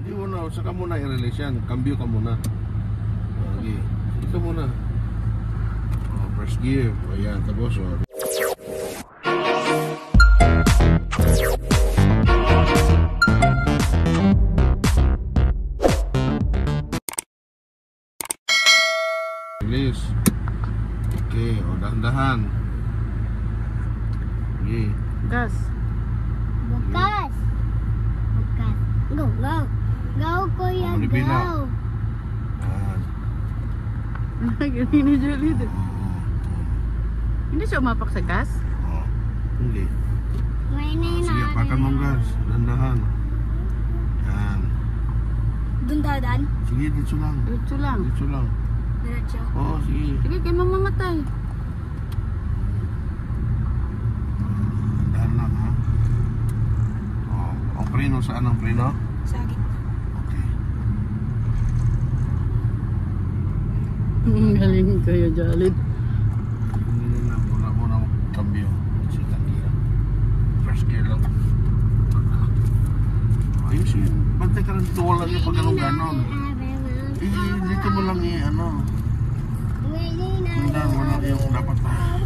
Hindi mo na, saka muna i-release yan. Cambio ka muna. Okay. Ito muna. First gear. Ayan, tapos. Release. Okay, dahan-dahan. Okay. Gas. Bukas. Bukas. Go, go. Go, kuya, Manibela. go. Lagi ni Julie din. Hindi siya umapak sa gas? Hindi. May Sige, apakan mong gas. Dahan-dahan. Yan. Doon dadan? Sige, dito lang. Diretso lang. Dito lang. Diretso. Oo, sige. Sige, kayo mamamatay. Dahan lang, ha? Ang preno, saan ang preno? Sa gitna. Okay. Galing kayo, Jalid. Hindi lang, muna cambio. Second gear. First gear lang. Ayos yun. Bantay ka lang dito, wala yung pag ganon. Dito mo lang ano. Hindi, wala yung dapat.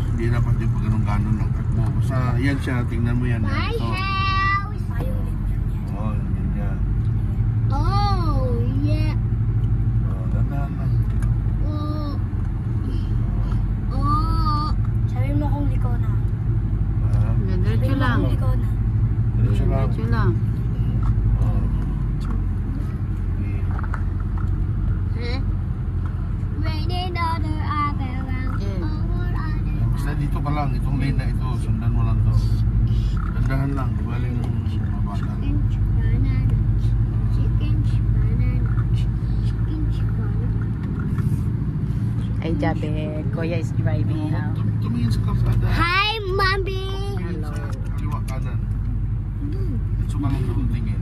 Hindi dapat yung pag ganon lang takbo. Basta yan siya, tingnan mo yan. My Ito. house. Oh, yun yan. Oh, yeah. Oh, dandahan lang. Oh. Oh. Sabi mo kung ikaw na. Ah, Diretso lang. Ikaw na. diretso lang. Diretso lang. Oh. Okay. Rainy daughter, I belong. Yeah. Over other. Basta dito ka lang, itong lane na ito, sundan mo lang to. Dandahan lang, di baling mabagal. Chicken, banana. Chicken, banana. Chicken, banana. Ay, Jabe. Kuya is driving now. Tumingin sa kalsada. Hi, mommy. Tumingin sa kaliwa kanan. Dito ka lang doon tingin.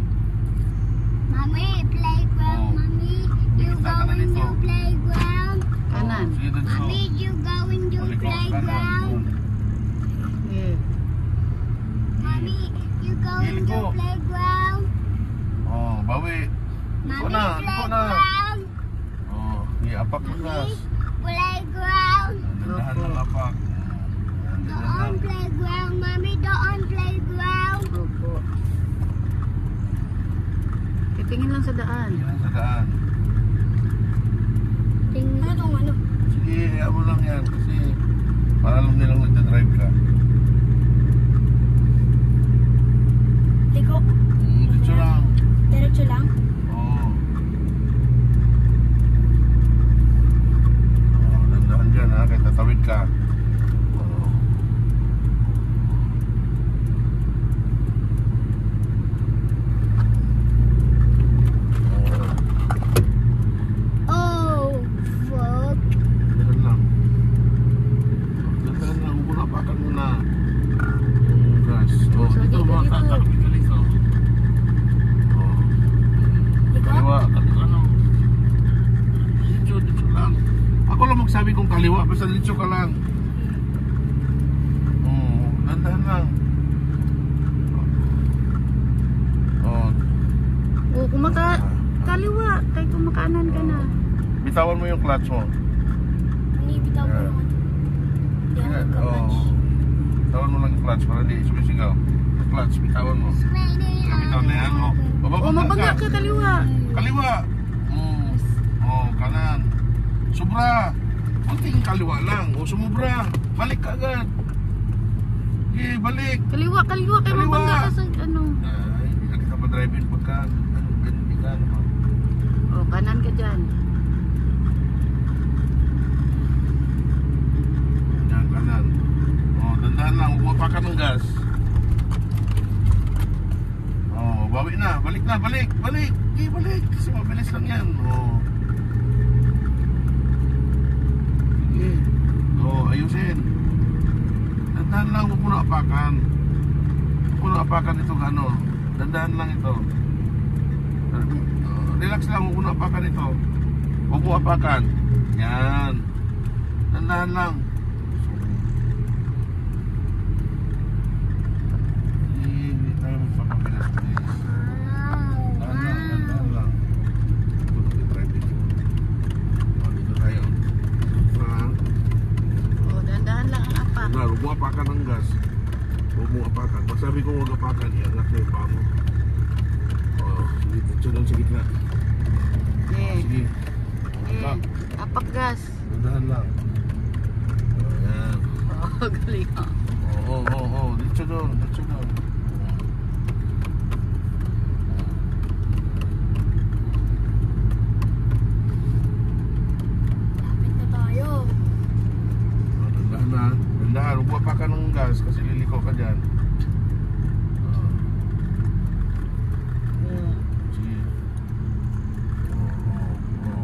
Mommy, playground. Oh. Mommy, you Kita ka na going dito. to playground? Kanan. Sige, dito. Mommy, you going to Balik ka kanan. playground? Yeah. Mommy, you going Bili to ko. playground? Oh, bawi. Liko Mommy, na, liko na. playground. Oh, apak mo gas. Playground. Dandahan lang apak. Doon playground. Mommy, doon playground. Opo. Titingin lang sa daan. Yan sa daan. Tingnan. Ano itong ano? Sige, hayaan mo lang yan kasi para alam nilang nagdadrive ka. Liko. Dito lang. Diretso lang. Oo. Oh, dandahan dyan ha, kahit tatawid ka. Oo. Oh, fuck. Dandahan lang. Dandahan lang, unapakan mo na. Yung gas. Oh, dito mga tatakot ka dito. Oh. Kaliwa, kaliwa no. Dito lang. Ako lang magsabi kung kaliwa, basta dito ka lang. Oo, dandahan lang. Oh, O, kaliwa. Kaya kumakanan ka na. bitawan mo yung clutch mo. Binibitaw ko Yeah. naman. Hindi ako Yeah, magka-match. oh. Bitawan mo lang yung clutch para di sumisigaw. Clutch, bitawan mo. Bitawan na yan, oh. O, Bababa mabangga ka. ka kaliwa. Kaliwa. Oh, kanan. Sobra. Kunting kaliwa lang. O, sumubra. Balik ka agad. Okay, balik. Kaliwa. Kaya Kaliwa. mabangga ka sa ano. Ay, hindi na kita pa-drive-in pagka ganun ka naman. O, kanan ka dyan. Yan, kanan. Oh, dandahan lang. Umapakan ng gas. Oh, bawi na. Balik na, balik. Balik. Okay, balik. Kasi mabilis lang yan. Oh. Okay. Oh, ayusin. Dandahan lang. Huwag mo na apakan. Huwag mo na apakan ito ano. Dandahan lang ito. Relax lang. Huwag mo na apakan ito. Huwag mo apakan. Yan. Dandahan lang. Hindi tayo magpapabilis. Dandahan lang. doon sa gitna. Eh, Sige. eh. Apak gas. Dahan lang. Ayan. Oh, galing. Oo. Dito doon. Lapit na tayo. Dahan na. Dahan. Huwag pa ka ng gas kasi liliko ka dyan. Eh, Sige.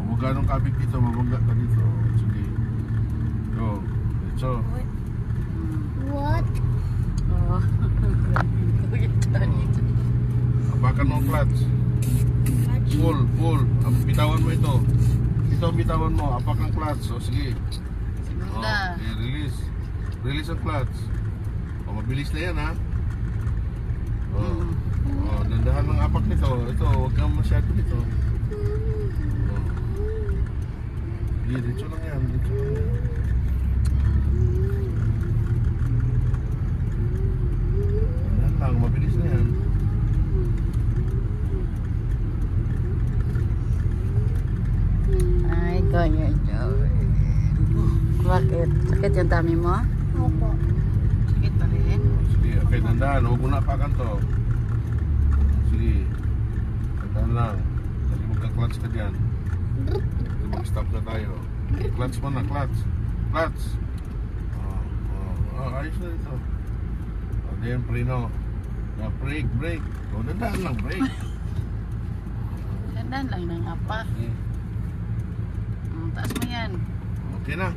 Huwag ganong kapit dito. Mabangga ka dito. Sige. Go. Dito. What? Oh. Apakan mo ang clutch. Pull. Bitawan mo ito. Bitawan mo. Apak ang clutch. O sige. Simula. Okay, release. Release ang clutch. O, mabilis na yan ha. Dandahan ng apak nito. Ito, huwag kang masyado nito. Sige, dito lang yan. Dandahan lang, mabilis na yan. Ay, ganyan Joey. Bakit? Sakit yung tummy mo? Opo. Sakit pa rin. Sige, okay, dandahan. Huwag mo na apakan to. Sige. Dandahan lang. Kasi magka-clutch ka dyan. Mag-stop na tayo. Okay, clutch mo na, clutch. Clutch. Ayos na ito. Then, preno. Brake. Dandahan lang, brake. Dandan lang ng apak. Okay. Taas mo yan. Okay na.